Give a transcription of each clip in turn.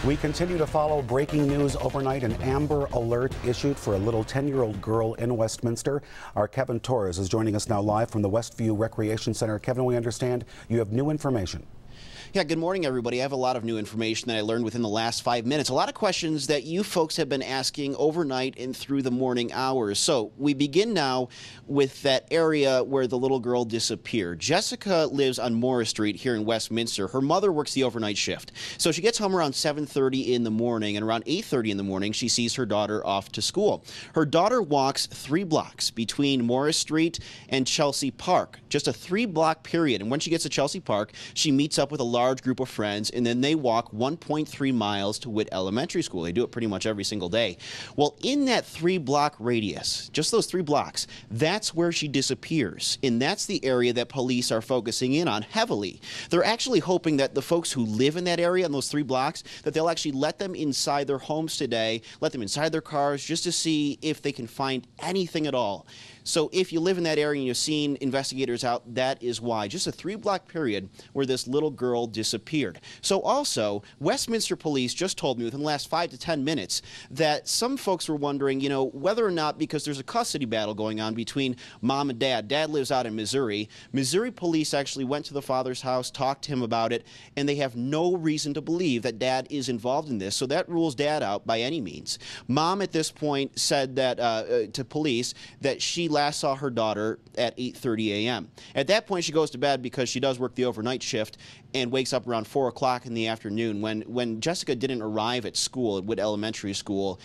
We continue to follow breaking news overnight. An Amber Alert issued for a little 10-year-old girl in Westminster. Our Kevin Torres is joining us now live from the Westview Recreation Center. Kevin, we understand you have new information. Yeah, good morning, everybody. I have a lot of new information that I learned within the last 5 minutes. A lot of questions that you folks have been asking overnight and through the morning hours. So we begin now with that area where the little girl disappeared. Jessica lives on Morris Street here in Westminster. Her mother works the overnight shift. So she gets home around 7:30 in the morning, and around 8:30 in the morning, she sees her daughter off to school. Her daughter walks 3 blocks between Morris Street and Chelsea Park, just a 3-block period. And when she gets to Chelsea Park, she meets up with a large group of friends, and then they walk 1.3 miles to Witt Elementary School. They do it pretty much every single day. Well, in that 3-block radius, just those 3 blocks, that's where she disappears. And that's the area that police are focusing in on heavily. They're actually hoping that the folks who live in that area, in those 3 blocks, that they'll actually let them inside their homes today, let them inside their cars, just to see if they can find anything at all. So if you live in that area and you've seen investigators out, that is why. Just a 3-block period where this little girl disappeared. So also, Westminster Police just told me within the last 5 to 10 minutes that some folks were wondering, you know, whether or not, because there's a custody battle going on between mom and dad. Dad lives out in Missouri. Missouri police actually went to the father's house, talked to him about it, and they have no reason to believe that dad is involved in this. So that rules dad out by any means. Mom at this point said that to police that she last saw her daughter at 8:30 a.m. At that point, she goes to bed because she does work the overnight shift and wakes up around 4 o'clock in the afternoon. When Jessica didn't arrive at school, at Witt Elementary School,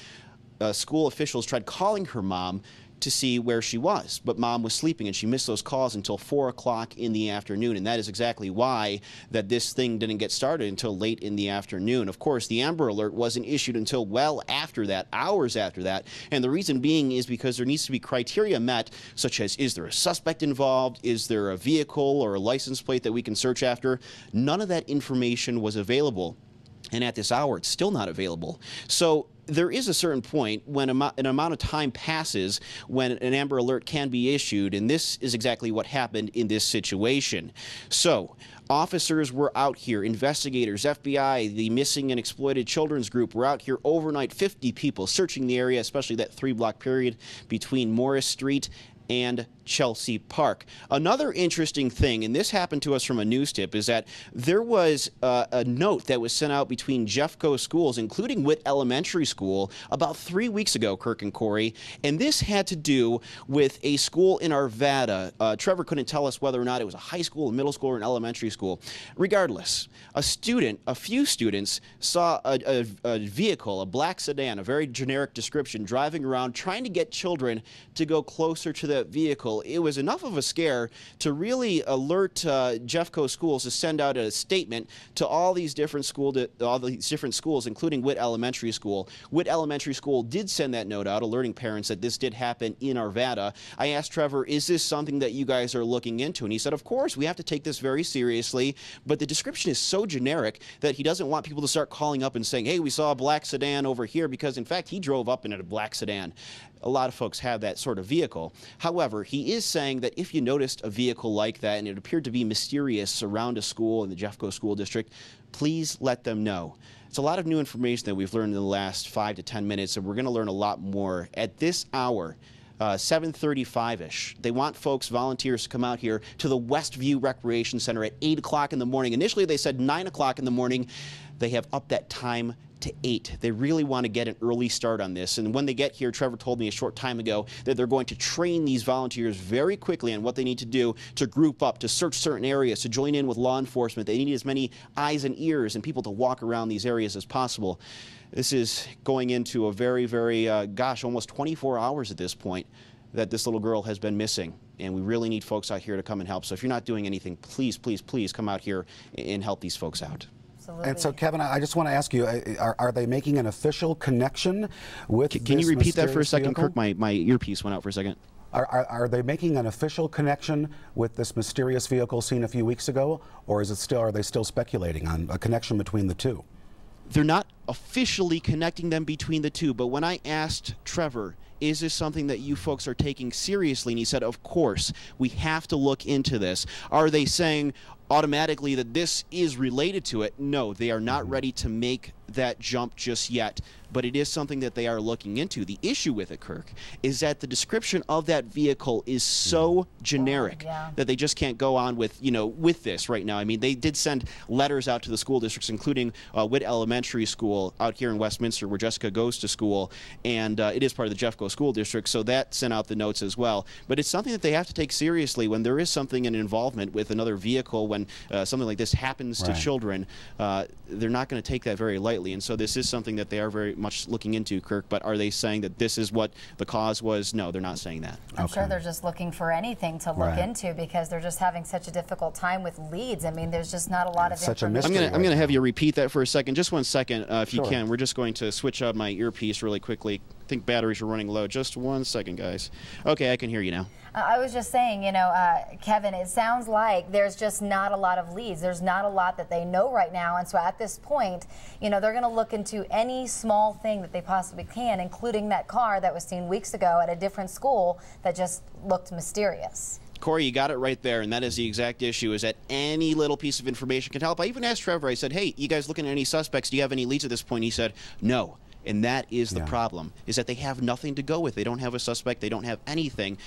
school officials tried calling her mom to see where she was, but mom was sleeping and she missed those calls until 4 o'clock in the afternoon, and that is exactly why that this thing didn't get started until late in the afternoon. Of course, the Amber Alert wasn't issued until well after that, hours after that, and the reason being is because there needs to be criteria met, such as, is there a suspect involved, is there a vehicle or a license plate that we can search after? None of that information was available, and at this hour it's still not available. So there is a certain point when an amount of time passes when an Amber Alert can be issued, and this is exactly what happened in this situation. So officers were out here, investigators, FBI, the Missing and Exploited Children's Group were out here overnight, 50 people searching the area, especially that 3-block period between Morris Street and Chelsea Park. Another interesting thing, and this happened to us from a news tip, is that there was a note that was sent out between Jeffco schools, including Witt Elementary School, about 3 weeks ago, Kirk and Corey, and this had to do with a school in Arvada. Trevor couldn't tell us whether or not it was a high school, a middle school, or an elementary school. Regardless, a few students saw a vehicle, a black sedan, a very generic description, driving around trying to get children to go closer to the vehicle. It was enough of a scare to really alert Jeffco schools to send out a statement to all these different schools, including Witt Elementary School. Witt Elementary School did send that note out, alerting parents that this did happen in Arvada. I asked Trevor, is this something that you guys are looking into? And he said, of course, we have to take this very seriously, but the description is so generic that he doesn't want people to start calling up and saying, hey, we saw a black sedan over here, because in fact he drove up in a black sedan. A lot of folks have that sort of vehicle. However, he is saying that if you noticed a vehicle like that and it appeared to be mysterious around a school in the Jeffco School District, please let them know. It's a lot of new information that we've learned in the last 5 to 10 minutes, and we're going to learn a lot more at this hour. 7:35-ish. They want folks, volunteers, to come out here to the Westview Recreation Center at 8 o'clock in the morning. Initially, they said 9 o'clock in the morning. They have upped that time to 8. They really want to get an early start on this. And when they get here, Trevor told me a short time ago that they're going to train these volunteers very quickly on what they need to do to group up, to search certain areas, to join in with law enforcement. They need as many eyes and ears and people to walk around these areas as possible. This is going into a very, very, almost 24 hours at this point that this little girl has been missing. And we really need folks out here to come and help. So if you're not doing anything, please, please, please come out here and help these folks out. Absolutely. And so, Kevin, I just want to ask you, are they making an official connection with Can you repeat that for a second, vehicle? Kirk? My earpiece went out for a second. Are they making an official connection with this mysterious vehicle seen a few weeks ago, or are they still speculating on a connection between the two? They're not officially connecting them between the two, but when I asked Trevor, is this something that you folks are taking seriously? And he said, of course, we have to look into this. Are they saying automatically that this is related to it? No, they are not ready to make that jump just yet, but it is something that they are looking into. The issue with it, Kirk, is that the description of that vehicle is so generic that they just can't go on with, with this right now. I mean, they did send letters out to the school districts, including Witt Elementary School out here in Westminster, where Jessica goes to school, and it is part of the Jeffco School District, so that sent out the notes as well. But it's something that they have to take seriously when there is something in involvement with another vehicle, when something like this happens to children. They're not going to take that very lightly, and so this is something that they are very much looking into, Kirk. But are they saying that this is what the cause was? No, they're not saying that. I'm sure they're just looking for anything to look into, because they're just having such a difficult time with leads. I mean, there's just not a lot of information. I'm going to have you repeat that for a second, just one second, if you can. We're just going to switch out my earpiece really quickly. I think batteries are running low. Just 1 second, guys. Okay, I can hear you now. I was just saying, Kevin, it sounds like there's just not a lot of leads. There's not a lot that they know right now. And so at this point, they're going to look into any small thing that they possibly can, including that car that was seen weeks ago at a different school that just looked mysterious. Corey, you got it right there, and that is the exact issue, is that any little piece of information can help. I even asked Trevor, I said, hey, you guys looking at any suspects? Do you have any leads at this point? He said, no. And that is the problem, is that they have nothing to go with. They don't have a suspect. They don't have anything.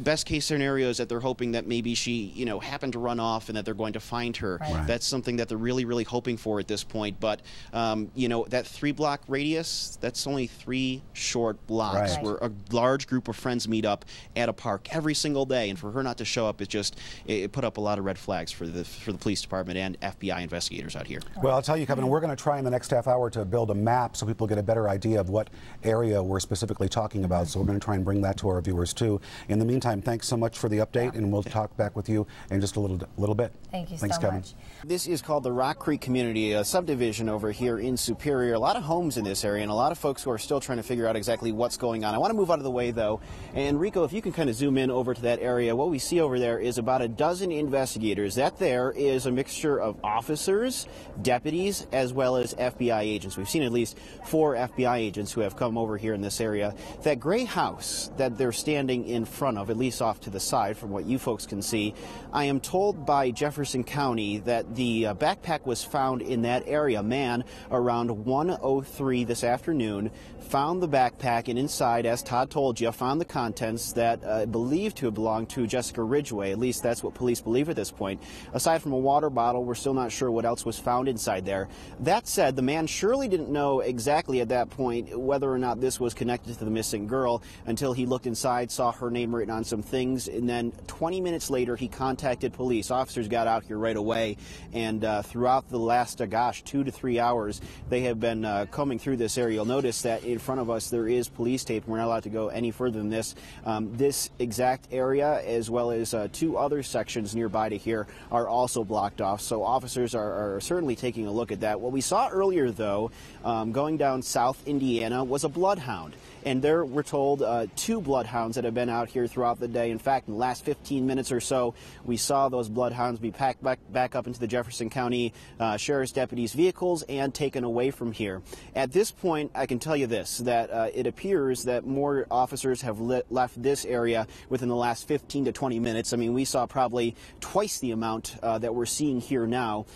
Best case scenario is that they're hoping that maybe she, happened to run off and that they're going to find her. That's something that they're really, really hoping for at this point. But, that 3-block radius, that's only 3 short blocks where a large group of friends meet up at a park every single day. And for her not to show up, it put up a lot of red flags for the police department and FBI investigators out here. Well, I'll tell you, Kevin, we're going to try in the next half hour to build a map so people get a better idea of what area we're specifically talking about. So we're going to try and bring that to our viewers, too. In the meantime, thanks so much for the update, and we'll talk back with you in just a little bit. Thank you so Kevin. Much. This is called the Rock Creek Community, a subdivision over here in Superior. A lot of homes in this area, and a lot of folks who are still trying to figure out exactly what's going on. I want to move out of the way, though, and Rico, if you can kind of zoom in over to that area, what we see over there is about a dozen investigators. That there is a mixture of officers, deputies, as well as FBI agents. We've seen at least 4 FBI agents who have come over here in this area. That gray house that they're standing in front of, at least off to the side from what you folks can see, I am told by Jefferson County that the backpack was found in that area. A man around 1:03 this afternoon found the backpack, and inside, as Todd told you, found the contents that believed to have belonged to Jessica Ridgeway. At least that's what police believe at this point. Aside from a water bottle, we're still not sure what else was found inside there. That said, the man surely didn't know exactly at that point whether or not this was connected to the missing girl until he looked inside, saw her name written on some things, and then 20 minutes later he contacted police. Officers got out here right away, and throughout the last, 2 to 3 hours, they have been combing through this area. You'll notice that in front of us there is police tape. We're not allowed to go any further than this. This exact area, as well as 2 other sections nearby to here, are also blocked off, so officers are certainly taking a look at that. What we saw earlier, though, going down South Indiana, was a bloodhound. And there, we're told, 2 bloodhounds that have been out here throughout the day. In fact, in the last 15 minutes or so, we saw those bloodhounds be packed back up into the Jefferson County Sheriff's deputies' vehicles and taken away from here. At this point, I can tell you this, that it appears that more officers have left this area within the last 15 to 20 minutes. I mean, we saw probably twice the amount that we're seeing here now.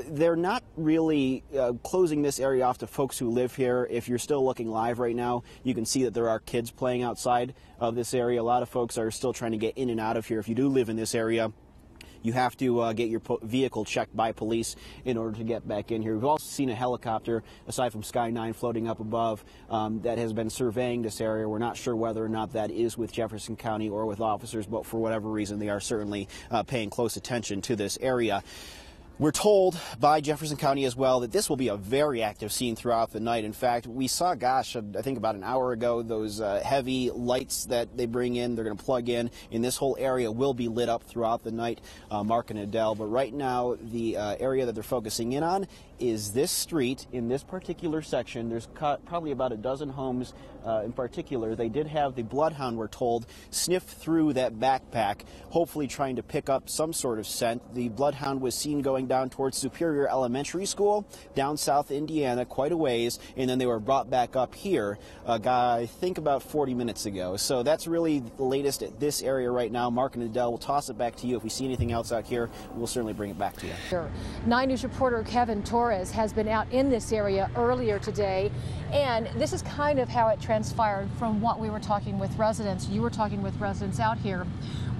They're not really closing this area off to folks who live here. If you're still looking live right now, you can see that there are kids playing outside of this area. A lot of folks are still trying to get in and out of here. If you do live in this area, you have to get your vehicle checked by police in order to get back in here. We've also seen a helicopter, aside from Sky 9, floating up above, that has been surveying this area. We're not sure whether or not that is with Jefferson County or with officers, but for whatever reason, they are certainly paying close attention to this area. We're told by Jefferson County as well that this will be a very active scene throughout the night. In fact, we saw, I think about an hour ago, those heavy lights that they bring in, they're going to plug in this whole area will be lit up throughout the night, Mark and Adele. But right now, the area that they're focusing in on is this street. In this particular section, there's probably about a dozen homes in particular. They did have the bloodhound, we're told, sniff through that backpack, hopefully trying to pick up some sort of scent. The bloodhound was seen going going down towards Superior Elementary School, down South Indiana, quite a ways, and then they were brought back up here, I think about 40 minutes ago. So that's really the latest at this area right now. Mark and Adele, will toss it back to you. If we see anything else out here, we'll certainly bring it back to you. Sure. 9 News reporter Kevin Torres has been out in this area earlier today, and this is kind of how it transpired from what we were talking with residents. You were talking with residents out here,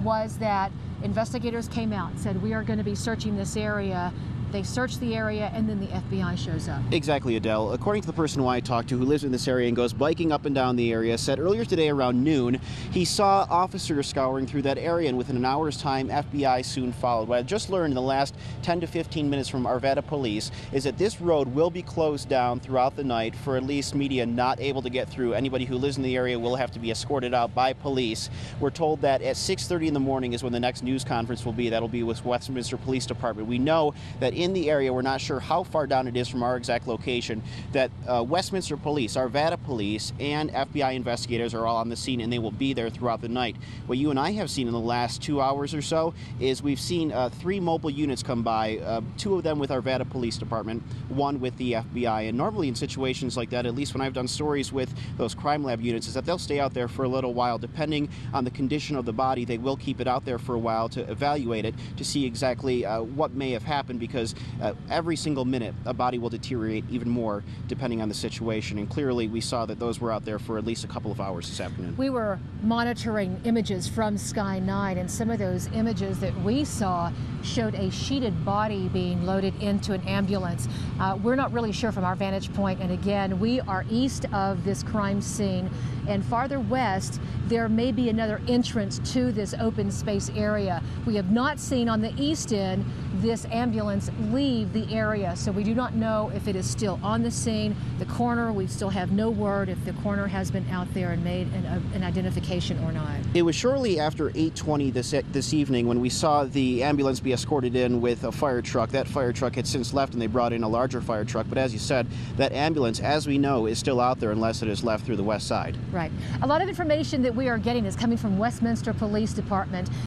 was that investigators came out and said, we are going to be searching this area. They search the area, and then the FBI shows up. Exactly, Adele. According to the person who I talked to who lives in this area and goes biking up and down the area, said earlier today around noon, he saw officers scouring through that area, and within an hour's time, FBI soon followed. What I just learned in the last 10 to 15 minutes from Arvada police is that this road will be closed down throughout the night for at least media not able to get through. Anybody who lives in the area will have to be escorted out by police. We're told that at 6:30 in the morning is when the next news conference will be. That'll be with Westminster Police Department. We know that in the area, we're not sure how far down it is from our exact location, that Westminster Police, Arvada Police, and FBI investigators are all on the scene, and they will be there throughout the night. What you and I have seen in the last 2 hours or so is we've seen 3 mobile units come by, 2 of them with Arvada Police Department, 1 with the FBI. And normally in situations like that, at least when I've done stories with those crime lab units, is that they'll stay out there for a little while. Depending on the condition of the body, they will keep it out there for a while to evaluate it, to see exactly what may have happened, because every single minute a body will deteriorate even more depending on the situation. And clearly we saw that those were out there for at least a couple of hours this afternoon. We were monitoring images from Sky 9, and some of those images that we saw showed a sheeted body being loaded into an ambulance. We're not really sure from our vantage point, and again, we are east of this crime scene, and farther west there may be another entrance to this open space area. We have not seen on the east end this ambulance leave the area, so we do not know if it is still on the scene. The coroner, we still have no word if the coroner has been out there and made an identification or not. It was shortly after 8:20 this evening when we saw the ambulance be escorted in with a fire truck. That fire truck had since left, and they brought in a larger fire truck. But as you said, that ambulance, as we know, is still out there unless it is left through the west side. Right. A lot of information that we are getting is coming from Westminster Police Department.